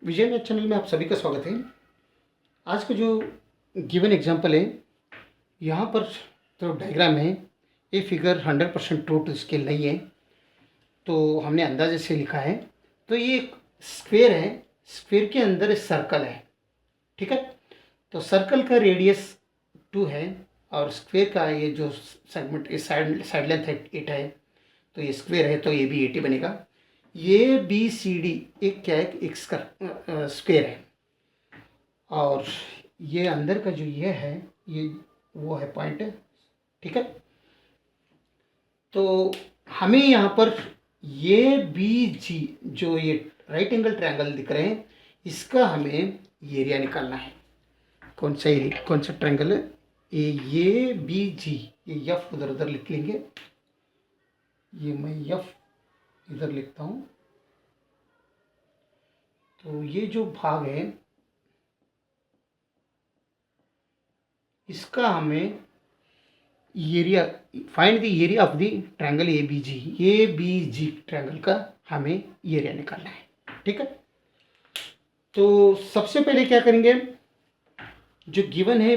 विजय math channel में आप सभी का स्वागत है। आज का जो गिवन एग्जांपल है, यहाँ पर तो डायग्राम है। ये फिगर 100% ट्रू टू स्केल नहीं है, तो हमने अंदाजे से लिखा है। तो ये एक स्क्वेयर है, स्क्वेयर के अंदर एक सर्कल है, ठीक है। तो सर्कल का रेडियस 2 है और स्क्वेयर का ये जो सेगमेंट साइड लेंथ है 8 है। तो ये स्क्वेयर है तो ये भी 80 बनेगा। ये बी सी डी एक क्या है, एक स्क्वेयर है और ये अंदर का जो ये है ये वो है पॉइंट है, ठीक है। तो हमें यहाँ पर ये बी जी जो ये राइट एंगल ट्रायंगल दिख रहे हैं, इसका हमें एरिया निकालना है। कौन सा ट्रायंगल है ये बी जी, ये एफ उधर उधर लिख लेंगे। ये मैं एफ इधर लिखता हूँ। तो ये जो भाग है इसका हमें area, find the area of the triangle A B G triangle का हमें एरिया निकालना है, ठीक है। तो सबसे पहले क्या करेंगे, जो गिवन है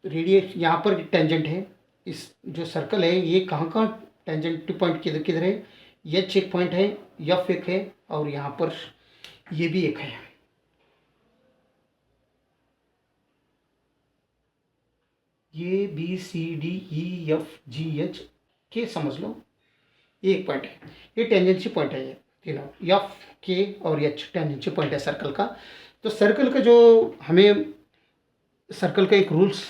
रेडियस, यहाँ पर टेंजेंट है, इस जो सर्कल है ये कहाँ कहाँ टेंजेंट पॉइंट किधर किधर है। एच एक पॉइंट है, एफ एक है और यहाँ पर ये भी एक है। ये B C D E F G H के समझ लो एक पॉइंट है। ये टेंजेंसी पॉइंट है, ये तीनों एफ के और एच टेंजेंसी पॉइंट है सर्कल का। तो सर्कल का जो हमें सर्कल का एक रूल्स,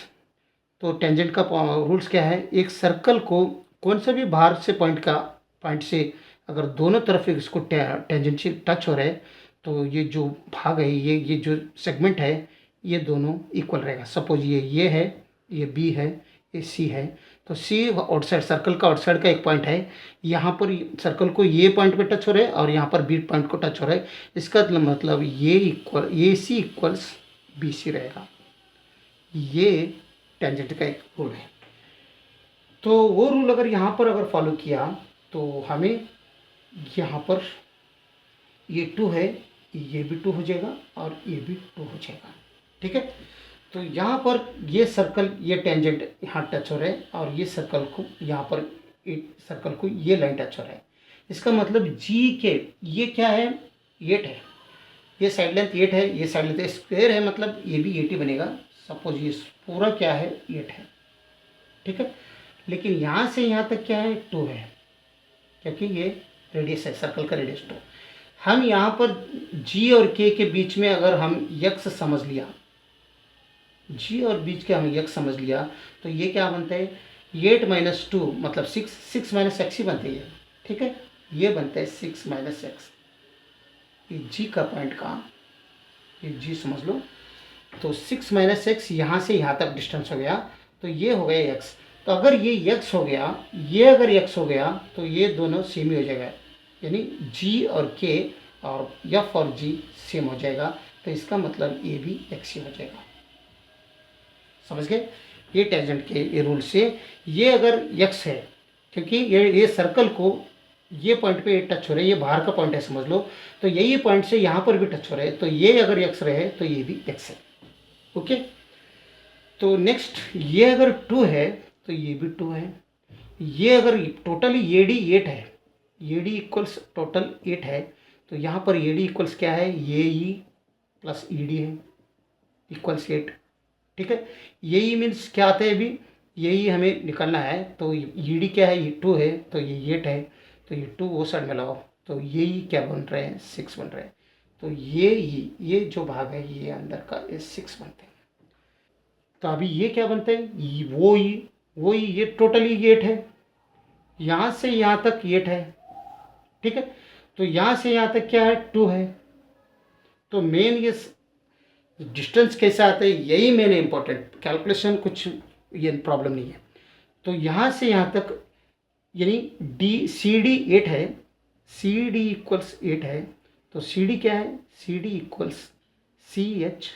तो टेंजेंट का रूल्स क्या है, एक सर्कल को कौन सा भी बाहर से पॉइंट से अगर दोनों तरफ इसको टेंजेंसी टच हो रहा है तो ये जो भाग है, ये जो सेगमेंट है ये दोनों इक्वल रहेगा। सपोज ये है, ये बी है, ये सी है। तो सी आउटसाइड, सर्कल का आउटसाइड का एक पॉइंट है। यहाँ पर सर्कल को ये पॉइंट पे टच हो रहा है और यहाँ पर बी पॉइंट को टच हो रहा है। इसका मतलब ये सी इक्वल्स बी सी रहेगा। ये टेंजेंट का एक रूल है। तो वो रूल अगर यहाँ पर अगर फॉलो किया तो हमें यहाँ पर ये 2 है, ये भी 2 हो जाएगा और ये भी 2 हो जाएगा, ठीक है। तो यहाँ पर ये सर्कल, ये टेंजेंट यहाँ टच हो रहा है और ये सर्कल को यहाँ पर सर्कल को ये लाइन टच हो रहा है। इसका मतलब जी के ये क्या है, 8 है। ये साइड लेंथ 8 है, ये साइड लेंथ स्क्वायर है, मतलब ये भी 80 बनेगा। सपोज ये पूरा क्या है 8 है, ठीक है। लेकिन यहाँ से यहाँ तक क्या है 2 है, क्योंकि ये रेडियस है, सर्कल का रेडियस 2। हम यहाँ पर जी और के बीच में अगर हम यक्स समझ लिया, जी और बीच के हम यक्स समझ लिया तो ये क्या बनता है 8 - 2 मतलब 6 - x ही बनते हैं, ठीक है। ये बनता है 6 - x। ये जी का पॉइंट कहाँ, ये जी समझ लो। तो 6 - x यहाँ से यहाँ तक डिस्टेंस हो गया, तो ये हो गया x। तो अगर ये x हो गया, ये अगर x हो गया तो ये दोनों सेम ही हो जाएगा, यानी g और k और f और g सेम हो जाएगा। तो इसका मतलब ये भी x ही हो जाएगा। समझ गए, ये टेंजेंट के ये रूल से ये अगर x है, क्योंकि ये सर्कल को ये पॉइंट पे टच हो रहा है, ये बाहर का पॉइंट है समझ लो। तो यही पॉइंट से यहाँ पर भी टच हो रहा है, तो ये अगर x रहे तो ये भी x है, ओके। तो नेक्स्ट ये अगर 2 है तो ये भी 2 है। ये अगर टोटली ए डी 8 है, ए डी इक्वल्स टोटल 8 है, तो यहाँ पर ए डी इक्वल्स क्या है, ए ई प्लस ई डी है इक्वल्स 8, ठीक है। ए ई मीन्स क्या आता है, अभी ए ई हमें निकालना है। तो ई डी क्या है, ये 2 है तो ये 8 है, तो ये 2 वो साइड में लगाओ तो ये ई क्या बन रहे हैं 6 बन रहे हैं। तो ये जो भाग है ये अंदर का ये 6 बनते हैं। तो अभी ये क्या बनते हैं, वो ये टोटली 8 है, यहाँ से यहाँ तक 8 है, ठीक है। तो यहाँ से यहाँ तक क्या है 2 है। तो मेन ये डिस्टेंस कैसे आता है, यही मेन इंपॉर्टेंट कैलकुलेशन, कुछ ये प्रॉब्लम नहीं है। तो यहाँ से यहाँ तक यानी डी सी डी 8 है, सी डी इक्वल्स 8 है। तो सी डी क्या है, C D equals C H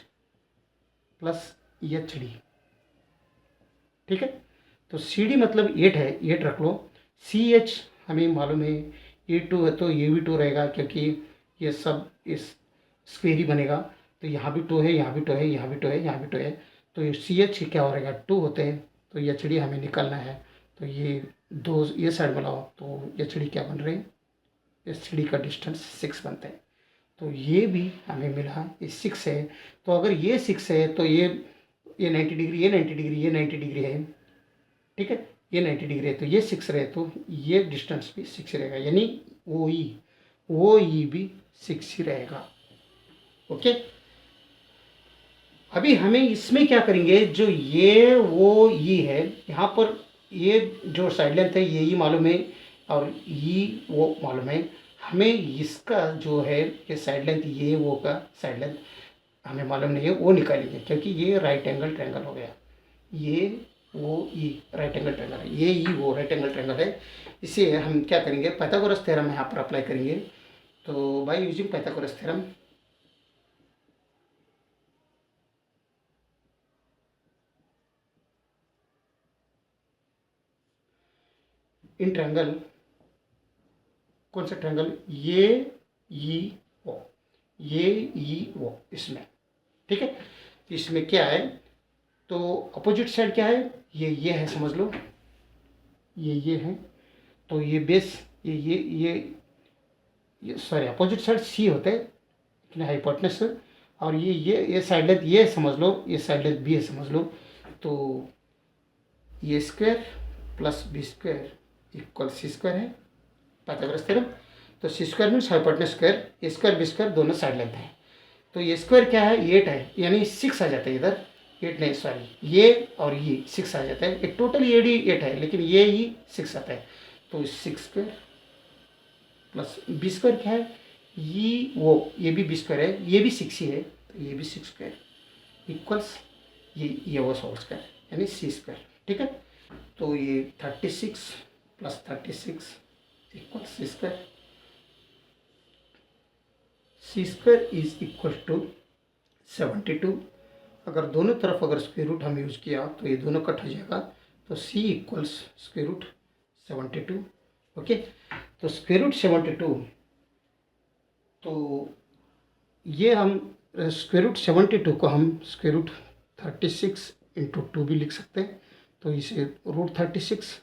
plus H D, ठीक है। तो सी डी मतलब 8 है, 8 रख लो। सी एच हमें मालूम है ये 2 है तो ये भी 2 रहेगा, क्योंकि ये सब इस स्क्वेयर ही बनेगा। तो यहाँ भी 2 है, यहाँ भी 2 है, यहाँ भी 2 है, यहाँ भी 2 है। तो ये सी एच क्या हो रहेगा, 2 होते हैं। तो एच डी हमें निकालना है। तो ये दो ये साइड बनाओ तो एच डी क्या बन रहे हैं, एच डी का डिस्टेंस 6 बनता है। तो ये भी हमें मिला, ये 6 है। तो अगर ये 6 है तो ये 90 डिग्री, ये 90 डिग्री, ये 90 डिग्री है, ठीक है। ये 90 डिग्री है तो ये 6 रहे तो ये डिस्टेंस भी 6 रहेगा, यानी ओ ई भी 6 ही रहेगा। ओके। अभी हमें इसमें क्या करेंगे, जो ये वो ई है, यहाँ पर ये जो साइड लेंथ है ये ई मालूम है और ई वो मालूम है। हमें इसका जो है ये साइड लेंथ, ये वो का साइड लेंथ हमें मालूम नहीं है, वो निकालेंगे क्योंकि ये राइट एंगल ट्रायंगल हो गया। ये वो ई राइट एंगल ट्रायंगल है, ये ई वो राइट एंगल ट्रायंगल है। इसे हम क्या करेंगे, पाइथागोरस थ्योरम यहाँ पर अप्लाई करेंगे। तो by using Pythagoras theorem, in triangle, कौन सा ट्रायंगल, ये ई ओ, ये ई ओ, इसमें, ठीक है। इसमें क्या है, तो अपोजिट साइड क्या है, ये है समझ लो, ये है। तो ये बेस, ये सॉरी अपोजिट साइड सी होते हैं लेकिन हाइपोटेनस। और ये साइड लेंथ ये समझ लो, ये साइड लेंथ बी है समझ लो। तो ये square plus B square equal C square है, पाइथागोरस थ्योरम। तो C square means hypotenuse square, A square B square दोनों साइड लेंथ है। तो ये स्क्वायर क्या है, 8 है, यानी 6 आ जाता है इधर। 8 नहीं सॉरी, ये और ये 6 आ जाता है। एक टोटल ये डी 8 है लेकिन ये ही 6 आता है। तो 6 स्क्वायर प्लस बी स्क्वायर क्या है, ये भी बी स्क्वायर है, ये भी 6 ही है, तो ये भी 6 स्क्वायर इक्वल्स ये वो होल स्क्वायर यानी सी स्क्वायर, ठीक है। तो ये 36 plus 36 equal C square. C square is equal to 72। अगर दोनों तरफ अगर स्क्वायर रूट हम यूज़ किया तो ये दोनों कट हो जाएगा। तो सी इक्वल्स स्क्वायर रूट 72। ओके। तो स्क्वायर रूट 72, तो ये हम स्क्वायर रूट 72 को हम स्क्वायर रूट 36 इंटू 2 भी लिख सकते हैं। तो इसे रूट 36,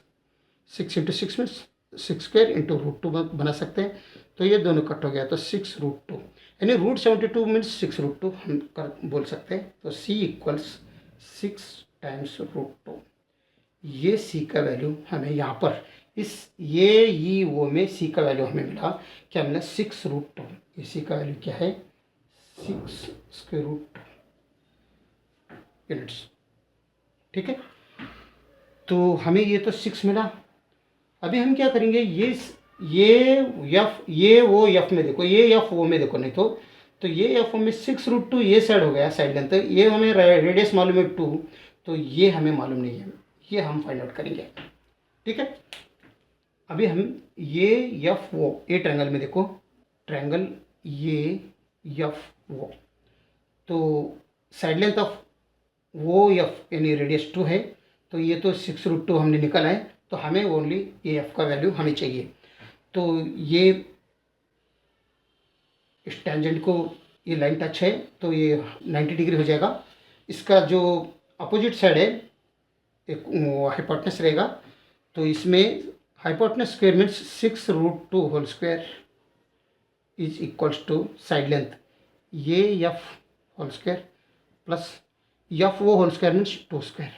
6 इंटू 6 में 6 स्क्वायर इंटू रूट 2 बना सकते हैं। तो ये दोनों कट हो गया तो 6 रूट 2, यानी रूट 72 मीन्स 6 रूट 2 हम कर बोल सकते हैं। तो सी इक्वल्स 6 टाइम्स रूट 2। ये सी का वैल्यू हमें यहाँ पर इस ये ई वो में सी का वैल्यू हमें मिला, क्या मिला, 6 रूट 2। ये सी का वैल्यू क्या है, 6 स्क्वायर रूट यूनिट्स, ठीक है। तो हमें ये तो 6 मिला। अभी हम क्या करेंगे, ये एफ ये वो एफ में देखो, ये एफ वो में देखो, नहीं तो ये एफ में 6 रूट 2 ये साइड हो गया साइड लेंथ। ये हमें रेडियस मालूम है 2, तो ये हमें मालूम नहीं है, ये हम फाइंड आउट करेंगे, ठीक है। अभी हम ये एफ वो, ये ट्रायंगल में देखो, ट्रायंगल ये एफ वो, तो साइड लेंथ ऑफ वो एफ यानी रेडियस 2 है। तो ये तो 6 रूट 2 हमने निकाला है, तो हमें ओनली ये एफ का वैल्यू हमें चाहिए। तो ये इस टेंजेंट को, ये लाइन टच है तो ये 90 डिग्री हो जाएगा। इसका जो अपोजिट साइड है एक हाइपोटेनस रहेगा। तो इसमें hypotenuse square means 6 root 2 whole square is equals to side length ये F whole square plus F वो होल स्क्वायर मीन्स 2 स्क्वायर,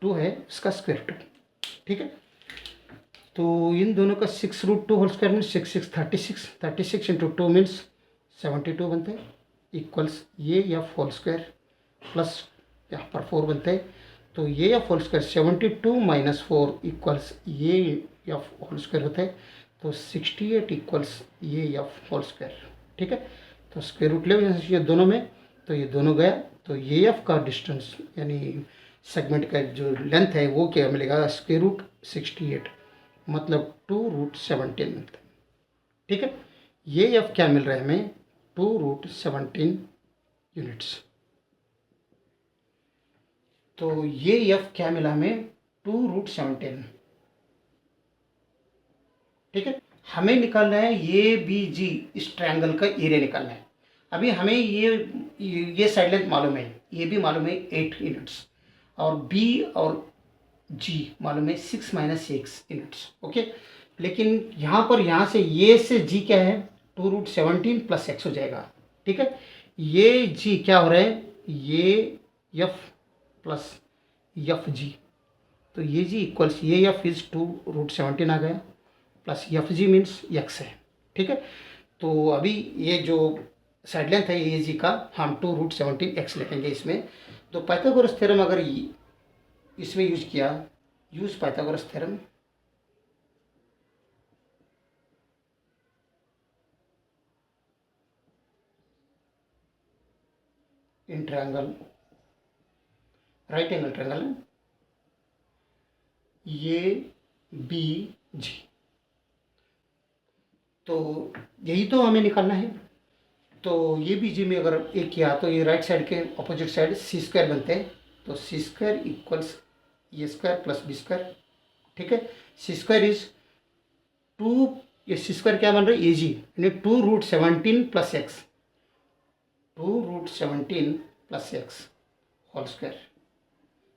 2 है इसका स्क्वायर 2, ठीक है। तो इन दोनों का 6 root 2 whole square means 6 36 into 2 means 72 बनते हैं इक्वल्स ये एफ होल स्क्वायर प्लस यहाँ पर 4 बनते हैं। तो ये F whole square 72 minus 4 equals ये एफ होल स्क्वायर होता है। तो 68 इक्वल्स ये एफ होल स्क्वायर, ठीक है। तो स्क्वायर रूट ले ये दोनों में, तो ये दोनों गया। तो ये एफ का डिस्टेंस यानी सेगमेंट का जो लेंथ है वो क्या मिलेगा, स्क्वायर रूट 68 मतलब 2 रूट 17 मिलता है, ठीक है। ये एफ क्या मिल रहा है हमें, 2 रूट 17 यूनिट्स। तो ये एफ क्या मिला हमें, 2 रूट 17, ठीक है। हमें निकालना है ये बी जी, इस ट्रायंगल का एरिया निकालना है। अभी हमें ये साइड लेंथ मालूम है, ये भी मालूम है 8 यूनिट्स, और बी और जी मालूम है 6 माइनस 6 यूनिट्स। ओके, लेकिन यहाँ से ये से जी क्या है, 2√17 प्लस एक्स हो जाएगा। ठीक है, ये जी क्या हो रहा है, ये एफ प्लस एफ जी, तो ये जी इक्वल्स ये एफ इज 2√17 आ गया, plus F G means x है। ठीक है, तो अभी ये जो साइड लेंथ है ये जी का हम 2√17 एक्स लिखेंगे इसमें। तो पाइथागोरस थ्योरम अगर इसमें यूज किया, use Pythagoras theorem in triangle, right angle triangle ये बी जी, तो यही तो हमें निकालना है। तो ये भी जी में अगर एक किया तो ये राइट साइड के अपोजिट साइड सी स्क्वायर बनते हैं, तो C square equals A square plus B square. ठीक है, सी स्क्वायर इज 2, ये सी स्क्वायर क्या बन रहा है, ए जी, यानी 2√17 plus X, 2√17 plus X whole square,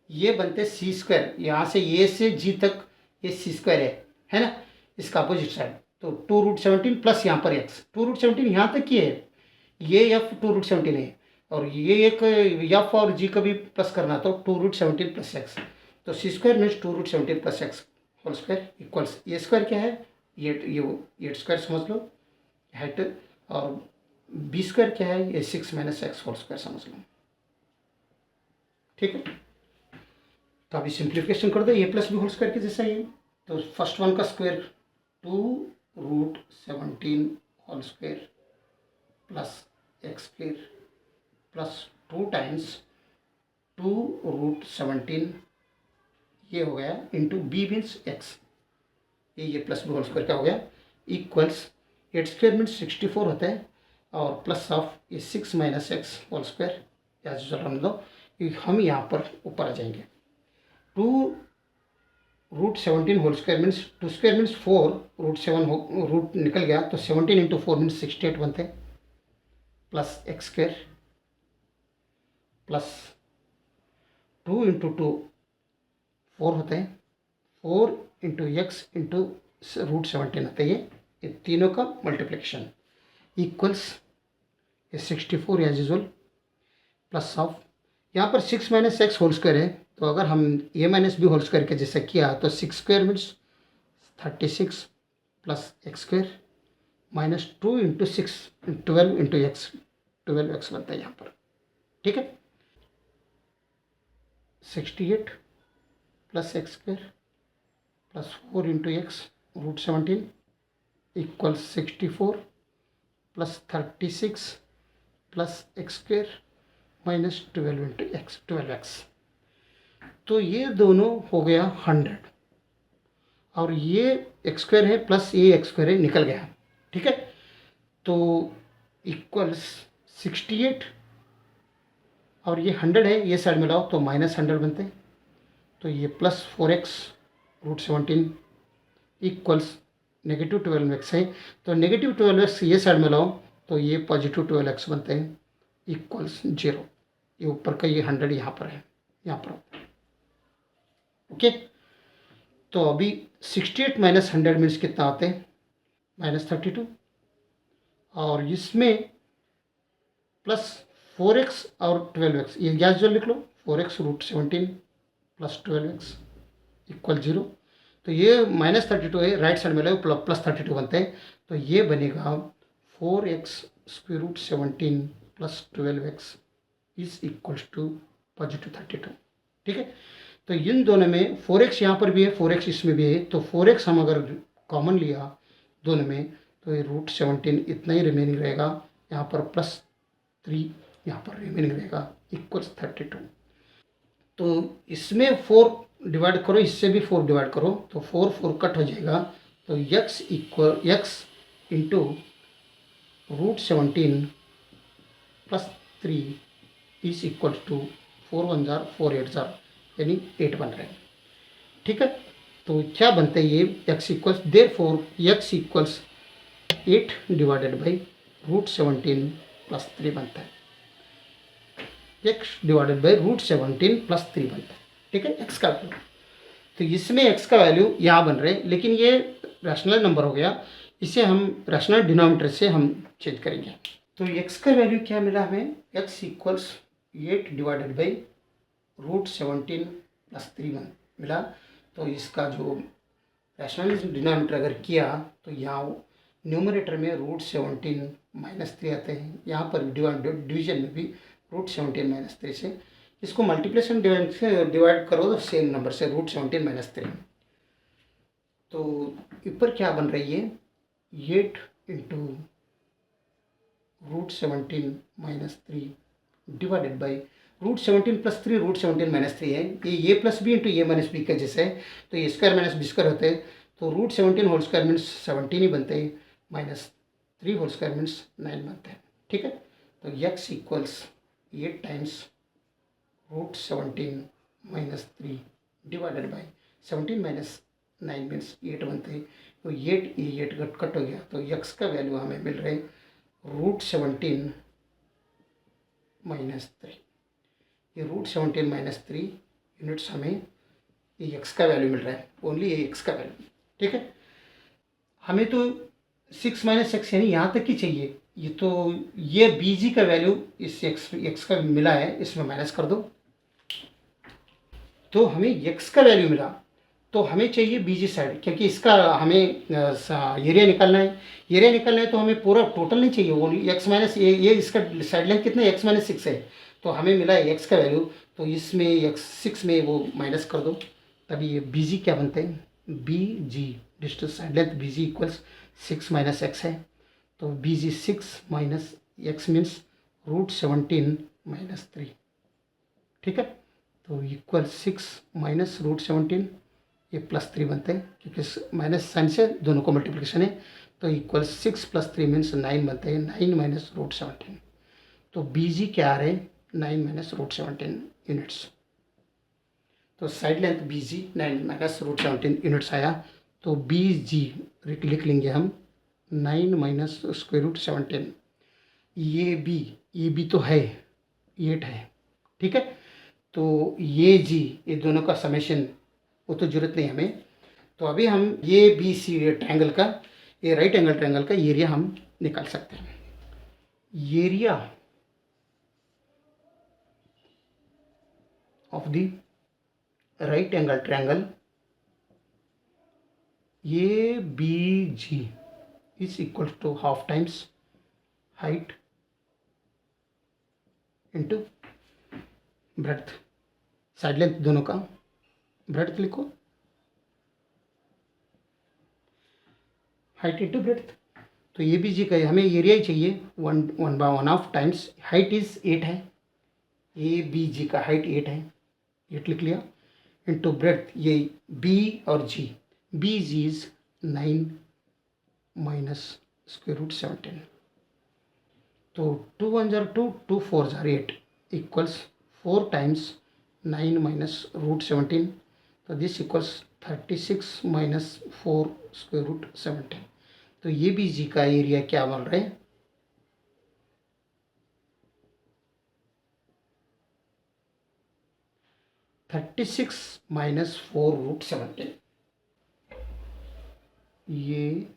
ये बनते सी स्क्वायर। यहाँ से ए से जी तक ये सी स्क्वायर है ना, इसका अपोजिट साइड। तो 2√17 प्लस यहाँ पर एक्स, 2√17 यहाँ तक की है, ये एफ 2√17 है, और ये एक एफ और जी का भी प्लस करना, तो 2√17 प्लस एक्स, तो C square means 2√17 plus X whole square equals A square क्या है, ये स्क्वायर समझ लो हाइट, और बी स्क्वायर क्या है, ये 6 माइनस एक्स होल स्क्वायर समझ लो। ठीक है, तो अभी सिंप्लीफिकेशन कर दो, A plus B whole square के जैसा ही। तो फर्स्ट वन का square 2√17 whole square plus X square plus 2 times 2√17, ये हो गया इंटू बी मीन्स एक्स, ये प्लस बी होल स्क्वायर क्या हो गया, इक्वल्स 8 स्क्वायर मीन्स 64 होता है, और प्लस ऑफ ये 6 माइनस एक्स होल स्क्वायर, हम यहाँ पर ऊपर आ जाएंगे। 2√17 whole square means 2 square means 4, √7 root निकल गया, तो 17 इंटू 4 मीन्स 68 बनते हैं, plus X square plus 2 into 2 4 होते हैं, 4 इंटू एक्स इंटू √17 होता है, ये तीनों का मल्टीप्लिकेशन इक्वल्स ये 64 एज यूजुअल, प्लस ऑफ यहाँ पर 6 माइनस एक्स होल स्क्वायर है, तो अगर हम ए माइनस बी होल स्क्वायर के जैसे किया तो 6 square means 36 plus X square minus 2 into 6 12 into x, 12 x बनता है यहाँ पर। ठीक है, 68 plus X square plus 4 into x √17 equal 64 plus 36 plus X square minus 12 into x, 12x। तो ये दोनों हो गया 100, और ये एक्स स्क्वायर है प्लस ये एक्स स्क्वायर है, निकल गया। ठीक है, तो इक्वल्स 68, और ये 100 है, ये साइड में लाओ तो माइनस 100 बनते हैं, तो ये plus 4x √17 equals negative 12x है, तो नेगेटिव 12x ये साइड में लाओ तो ये पॉजिटिव 12x बनते हैं इक्वल्स 0। ये ऊपर का ये 100 यहाँ पर है, यहाँ पर। ओके, तो अभी 68 माइनस 100 मीन्स कितना आते हैं, -32, और इसमें प्लस 4x और 12x, ये गैस जो लिख लो, 4x √17 प्लस 12x इक्वल 0। तो ये -32 है, राइट साइड में लो प्लस 32 बनते हैं, तो ये बनेगा 4x √17 plus 12x is equals to positive 32। ठीक है, तो इन दोनों में 4x यहाँ पर भी है, 4x इसमें भी है, तो 4x हम अगर कॉमन लिया दोनों में तो ये √17 इतना ही रिमेनिंग रहेगा, यहाँ पर प्लस 3 यहाँ पर रिमेनिंग रहेगा इक्वल्स 32। तो इसमें 4 डिवाइड करो, इससे भी 4 डिवाइड करो, तो 4 कट हो जाएगा, तो x into √17 plus 3 is equal to 4 1 जार 4 8 जार यानी 8 बन रहे हैं। ठीक है, तो क्या बनता है ये x equals, therefore x equals 8 divided by √17 plus 3 बनता है, x डिवाइडेड बाई √17 प्लस 3 बनता है। ठीक है, x का वैल्यू। तो इसमें x का वैल्यू यहाँ बन रहे, लेकिन ये रैशनल नंबर हो गया, इसे हम रैशनल डिनोमिनेटर से हम चेंज करेंगे। तो x का वैल्यू क्या मिला हमें, x equals 8 divided by √17 plus 3 मिला। तो इसका जो रैशनल डिनोमिनेटर अगर किया तो यहाँ न्यूमरेटर में √17 माइनस 3 आते हैं, यहाँ पर डिवीजन में भी √17 माइनस 3 से इसको मल्टीप्लिकेशन डिवाइड करो तो सेम नंबर से √17 माइनस 3। तो ऊपर क्या बन रही है, 8 into √17 minus 3 divided by √17 plus 3, √17 minus 3 है, ये ए प्लस बी इंटू ए माइनस बी का जैसे है, तो ए स्क्वायर माइनस बी स्क्वायर होते हैं, तो √17 होल स्क्वायर मीन्स 17 ही बनते हैं, माइनस 3 होल स्क्वायर मीन्स 9 बनते हैं। ठीक है, तो x equals 8 times √17 minus 3 divided by 17 minus 9 means 8 बनते हैं, तो 8 कट हो गया, तो x का वैल्यू हमें मिल रहे √17 माइनस 3। ये √17 माइनस 3 यूनिट्स हमें ये x का वैल्यू मिल रहा है, ओनली ये x का वैल्यू। ठीक है, हमें तो 6 माइनस एक्स यानी यहाँ तक ही चाहिए, ये तो ये bg का वैल्यू इस x का मिला है, इसमें माइनस कर दो, तो हमें x का वैल्यू मिला, तो हमें चाहिए bg साइड, क्योंकि इसका हमें एरिया निकालना है, एरिया निकालना है तो हमें पूरा टोटल नहीं चाहिए, ओनली x माइनस ये इसका साइड लेंथ कितना है, x माइनस 6 है, तो हमें मिला है x का वैल्यू, तो इसमें x 6 में वो माइनस कर दो, तभी ये bg क्या बनते हैं, bg distance side length bg equals 6 minus x है, तो bg 6 minus x means √17 minus 3। ठीक है, तो इक्वल 6 माइनस √17, ये प्लस 3 बनते हैं, क्योंकि माइनस साइन से दोनों को मल्टीप्लिकेशन है, तो इक्वल 6 प्लस 3 मीन्स 9 बनते हैं, 9 माइनस √17, तो bg क्या आ रहे हैं, 9 माइनस √17 यूनिट्स, तो side length bg 9 minus √17 units आया, तो bg लिख लेंगे हम 9 माइनस √17, ये b तो है 8 है। ठीक है, तो ये ये दोनों का समेशन वो तो जरूरत नहीं हमें, तो अभी हम ये बी सी ट्रायंगल का, ये राइट एंगल ट्रायंगल का एरिया हम निकाल सकते हैं। Area of the right angle triangle A B G is equal to half times height into breadth, side length दोनों का ब्रेड्थ लिखो, हाइट इंटू ब्रेड्थ, तो ये भी जी का हमें एरिया ही चाहिए, 1/1 टाइम्स हाइट इज 8 है, ए बी जी का हाइट 8 है, 8 लिख लिया, इंटू ब्रेड्थ ये बी और जी, बी जी इज 9 माइनस √17, तो 2 1 jar 2, 2 4 jar 8 equals 4 times 9 minus √17, तो दिस इक्वल्स 36 माइनस 4 √17, तो ये भी जी का एरिया क्या बन रहा है, 36 माइनस 4 √17, ये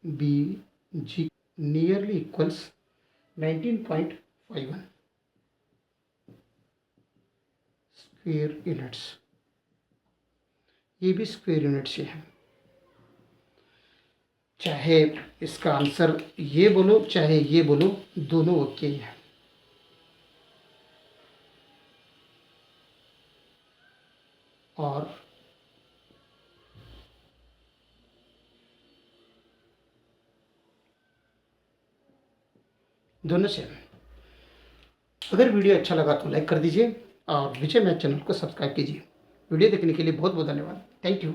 बी जी नियरली इक्वल्स 19.51 स्क्वेयर यूनिट्स, ये भी स्क्वेयर यूनिट्स ही है, चाहे इसका आंसर ये बोलो चाहे ये बोलो, दोनों ओके ही है। और दोनों से अगर वीडियो अच्छा लगा तो लाइक कर दीजिए और विजय मैथ चैनल को सब्सक्राइब कीजिए। वीडियो देखने के लिए बहुत बहुत धन्यवाद। Thank you.